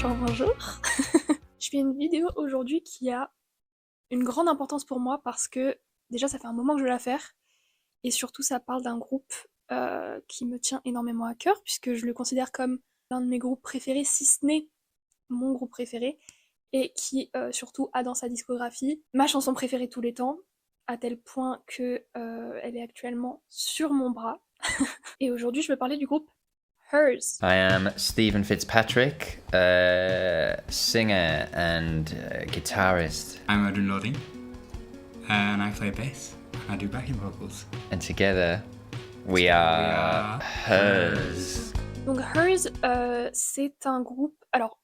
Bonjour. Je fais une vidéo aujourd'hui qui a une grande importance pour moi parce que déjà ça fait un moment que je veux la faire et surtout ça parle d'un groupe qui me tient énormément à cœur puisque je le considère comme l'un de mes groupes préférés, si ce n'est mon groupe préféré, et qui surtout a dans sa discographie ma chanson préférée de tous les temps, à tel point que elle est actuellement sur mon bras. Et aujourd'hui je vais parler du groupe Hers. I am Stephen Fitzpatrick, singer and guitarist. I'm Odin Loding, and I play bass. I do backing vocals. And together we are Hers. Donc Hers, c'est un groupe... Alors,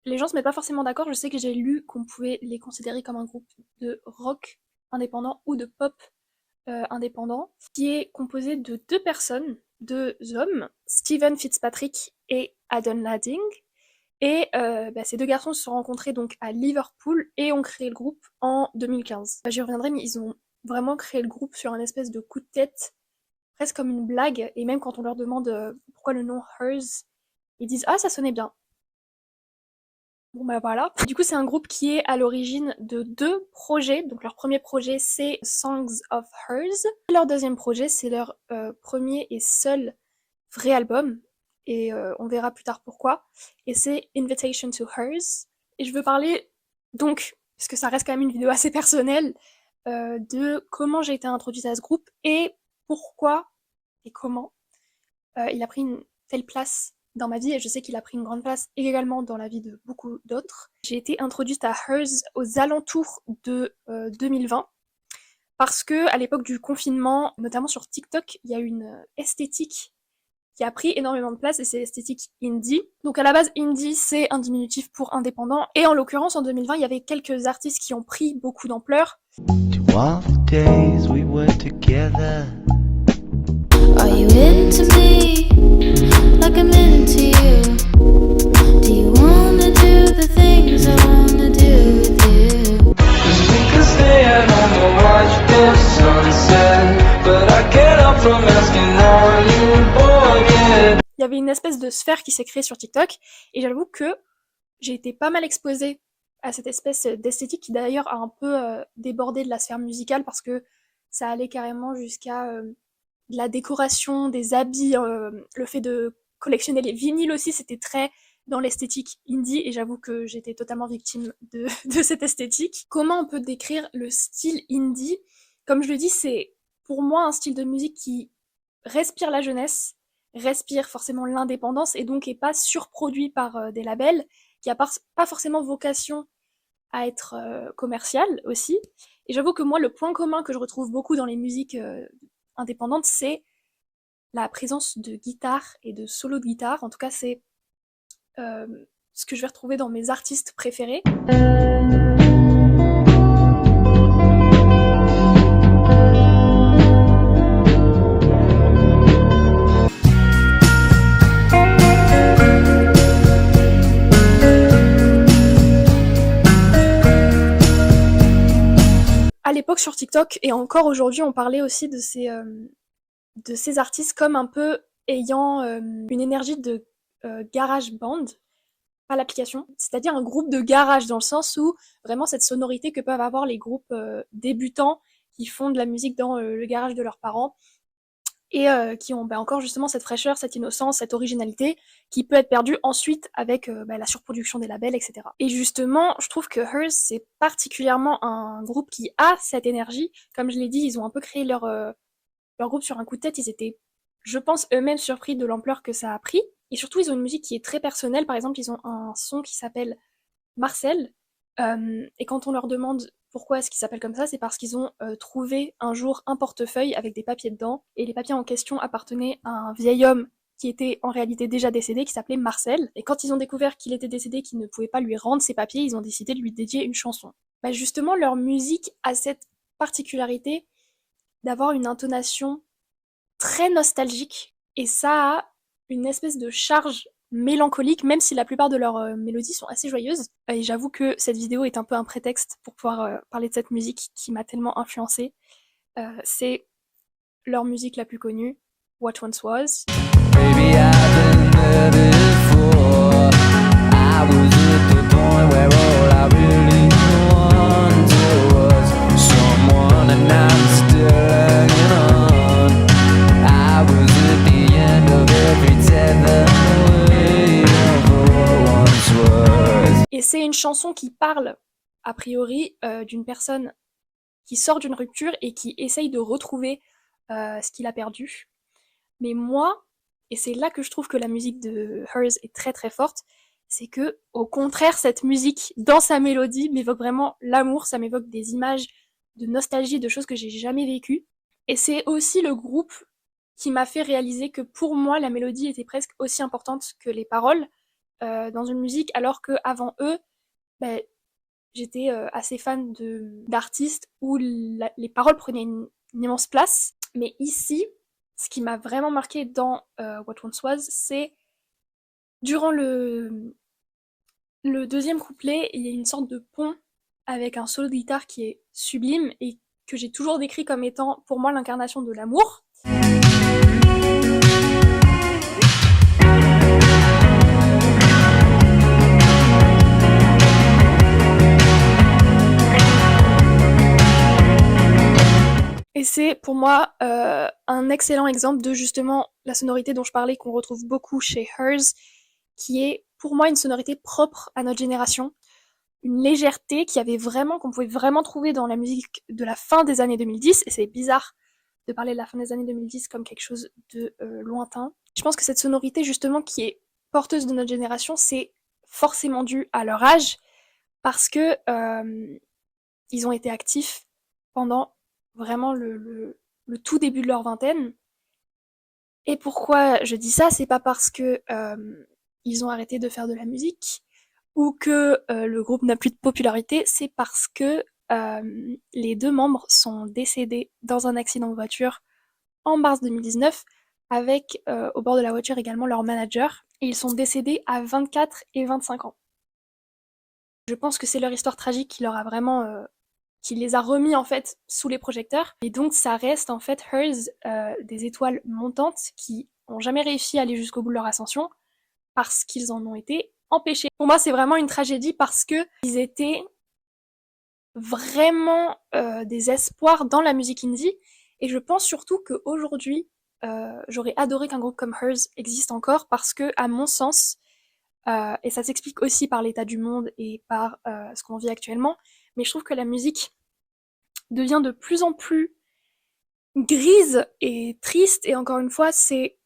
les gens se mettent pas forcément d'accord, je sais que j'ai lu qu'on pouvait les considérer comme un groupe de rock indépendant ou de pop indépendant, qui est composé de deux personnes, deux hommes, Stephen Fitzpatrick et Adam Ladding. Et ces deux garçons se sont rencontrés donc à Liverpool et ont créé le groupe en 2015. J'y reviendrai, mais ils ont vraiment créé le groupe sur un espèce de coup de tête, presque comme une blague, et même quand on leur demande pourquoi le nom Hers, ils disent « Ah, ça sonnait bien ». Bon bah voilà. Du coup c'est un groupe qui est à l'origine de deux projets. Donc leur premier projet c'est Songs of Hers. Leur deuxième projet c'est leur premier et seul vrai album. Et on verra plus tard pourquoi. Et c'est Invitation to Hers. Et je veux parler donc, parce que ça reste quand même une vidéo assez personnelle, de comment j'ai été introduite à ce groupe et pourquoi et comment il a pris une telle place dans ma vie, et je sais qu'il a pris une grande place également dans la vie de beaucoup d'autres. J'ai été introduite à Hers aux alentours de 2020, parce que à l'époque du confinement, notamment sur TikTok, il y a une esthétique qui a pris énormément de place, et c'est l'esthétique indie. Donc à la base, indie, c'est un diminutif pour indépendant, et en l'occurrence, en 2020, il y avait quelques artistes qui ont pris beaucoup d'ampleur. Are you into me like I'm into you? Do you wanna do the things I wanna do with you? We could stay at home and watch the sunset, but I get up from asking are you bored yet? Il y avait une espèce de sphère qui s'est créée sur TikTok, et j'avoue que j'ai été pas mal exposée à cette espèce d'esthétique qui d'ailleurs a un peu débordé de la sphère musicale, parce que ça allait carrément jusqu'à de la décoration, des habits, le fait de collectionner les vinyles aussi, c'était très dans l'esthétique indie, et j'avoue que j'étais totalement victime de cette esthétique. Comment on peut décrire le style indie? Comme je le dis, c'est pour moi un style de musique qui respire la jeunesse, respire forcément l'indépendance, et donc est pas surproduit par des labels, qui a pas forcément vocation à être commercial aussi. Et j'avoue que moi, le point commun que je retrouve beaucoup dans les musiques indépendante, c'est la présence de guitare et de solo de guitare. En tout cas, c'est ce que je vais retrouver dans mes artistes préférés. À l'époque sur TikTok, et encore aujourd'hui, on parlait aussi de ces artistes comme un peu ayant une énergie de garage band, pas l'application, c'est-à-dire un groupe de garage, dans le sens où vraiment cette sonorité que peuvent avoir les groupes débutants qui font de la musique dans le garage de leurs parents, et qui ont encore justement cette fraîcheur, cette innocence, cette originalité qui peut être perdue ensuite avec la surproduction des labels, etc. Et justement, je trouve que Hers, c'est particulièrement un groupe qui a cette énergie. Comme je l'ai dit, ils ont un peu créé leur groupe sur un coup de tête. Ils étaient, je pense, eux-mêmes surpris de l'ampleur que ça a pris. Et surtout, ils ont une musique qui est très personnelle. Par exemple, ils ont un son qui s'appelle Marcel. Et quand on leur demande pourquoi est-ce qu'ils s'appellent comme ça, c'est parce qu'ils ont trouvé un jour un portefeuille avec des papiers dedans, et les papiers en question appartenaient à un vieil homme qui était en réalité déjà décédé, qui s'appelait Marcel. Et quand ils ont découvert qu'il était décédé, qu'ils ne pouvaient pas lui rendre ses papiers, ils ont décidé de lui dédier une chanson. Justement, leur musique a cette particularité d'avoir une intonation très nostalgique, et ça a une espèce de charge mélancolique, même si la plupart de leurs mélodies sont assez joyeuses. Et j'avoue que cette vidéo est un peu un prétexte pour pouvoir parler de cette musique qui m'a tellement influencée. C'est leur musique la plus connue, What Once Was. Baby, I've been there before. I was c'est une chanson qui parle, a priori, d'une personne qui sort d'une rupture et qui essaye de retrouver ce qu'il a perdu. Mais moi, et c'est là que je trouve que la musique de Hers est très très forte, c'est que, au contraire, cette musique, dans sa mélodie, m'évoque vraiment l'amour, ça m'évoque des images de nostalgie, de choses que j'ai jamais vécues. Et c'est aussi le groupe qui m'a fait réaliser que pour moi, la mélodie était presque aussi importante que les paroles dans une musique, alors que avant eux, ben, j'étais assez fan d'artistes où les paroles prenaient une immense place. Mais ici, ce qui m'a vraiment marqué dans What Once Was, c'est durant le deuxième couplet, il y a une sorte de pont avec un solo de guitare qui est sublime et que j'ai toujours décrit comme étant pour moi l'incarnation de l'amour. Et c'est pour moi un excellent exemple de justement la sonorité dont je parlais, qu'on retrouve beaucoup chez Hers, qui est pour moi une sonorité propre à notre génération, une légèreté qu'on pouvait vraiment trouver dans la musique de la fin des années 2010, et c'est bizarre de parler de la fin des années 2010 comme quelque chose de lointain. Je pense que cette sonorité justement qui est porteuse de notre génération, c'est forcément dû à leur âge, parce que ils ont été actifs pendant vraiment le tout début de leur vingtaine. Et pourquoi je dis ça, c'est pas parce que ils ont arrêté de faire de la musique ou que le groupe n'a plus de popularité, c'est parce que les deux membres sont décédés dans un accident de voiture en mars 2019 avec au bord de la voiture également leur manager, et ils sont décédés à 24 et 25 ans. Je pense que c'est leur histoire tragique qui leur a vraiment qui les a remis en fait sous les projecteurs, et donc ça reste en fait Hers des étoiles montantes qui ont jamais réussi à aller jusqu'au bout de leur ascension parce qu'ils en ont été empêchés. Pour moi, c'est vraiment une tragédie parce que ils étaient vraiment des espoirs dans la musique indie, et je pense surtout qu'aujourd'hui, j'aurais adoré qu'un groupe comme Hers existe encore parce que, à mon sens, et ça s'explique aussi par l'état du monde et par ce qu'on vit actuellement, mais je trouve que la musique devient de plus en plus grise et triste, et encore une fois, c'est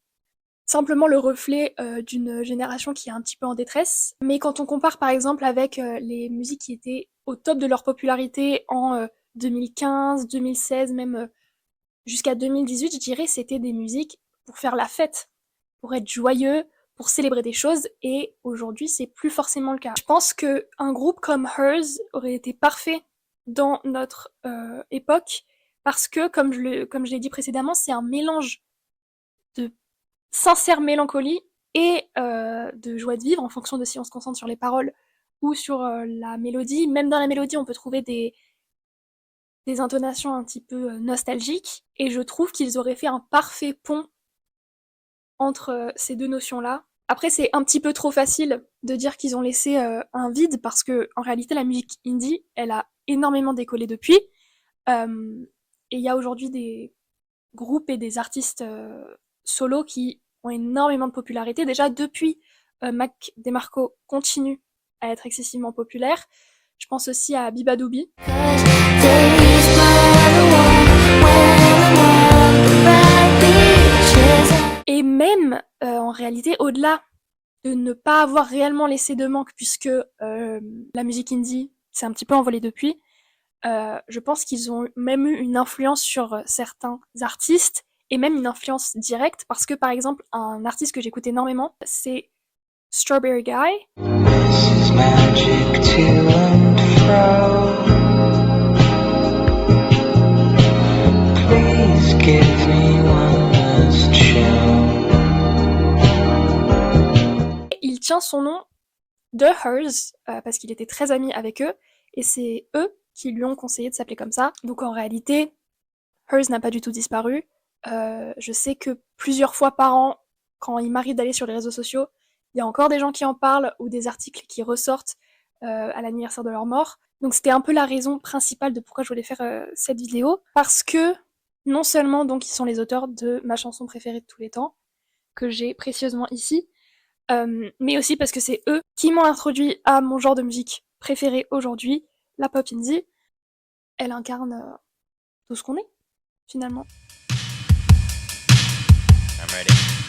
simplement le reflet d'une génération qui est un petit peu en détresse. Mais quand on compare par exemple avec les musiques qui étaient au top de leur popularité en 2015, 2016, même jusqu'à 2018, je dirais c'était des musiques pour faire la fête, pour être joyeux, pour célébrer des choses, et aujourd'hui c'est plus forcément le cas. Je pense qu'un groupe comme Hers aurait été parfait dans notre époque, parce que, comme je l'ai dit précédemment, c'est un mélange de sincère mélancolie et de joie de vivre en fonction de si on se concentre sur les paroles ou sur la mélodie. Même dans la mélodie, on peut trouver des intonations un petit peu nostalgiques, et je trouve qu'ils auraient fait un parfait pont entre ces deux notions-là. Après, c'est un petit peu trop facile de dire qu'ils ont laissé un vide, parce que en réalité, la musique indie, elle a énormément décollé depuis. Et il y a aujourd'hui des groupes et des artistes solo qui ont énormément de popularité. Déjà, depuis Mac DeMarco continue à être excessivement populaire. Je pense aussi à Bibadoubi. Et même, en réalité, au-delà de ne pas avoir réellement laissé de manque, puisque la musique indie s'est un petit peu envolée depuis, je pense qu'ils ont même eu une influence sur certains artistes, et même une influence directe, parce que par exemple, un artiste que j'écoute énormément, c'est Strawberry Guy. This is magic to and fro. Please give me one last show. Il tient son nom de Hers, parce qu'il était très ami avec eux, et c'est eux qui lui ont conseillé de s'appeler comme ça. Donc en réalité, Hers n'a pas du tout disparu. Je sais que plusieurs fois par an, quand il m'arrive d'aller sur les réseaux sociaux, il y a encore des gens qui en parlent, ou des articles qui ressortent à l'anniversaire de leur mort. Donc c'était un peu la raison principale de pourquoi je voulais faire cette vidéo, parce que non seulement donc ils sont les auteurs de ma chanson préférée de tous les temps, que j'ai précieusement ici, mais aussi parce que c'est eux qui m'ont introduit à mon genre de musique préféré aujourd'hui, la pop indie. Elle incarne tout ce qu'on est, finalement. I'm ready.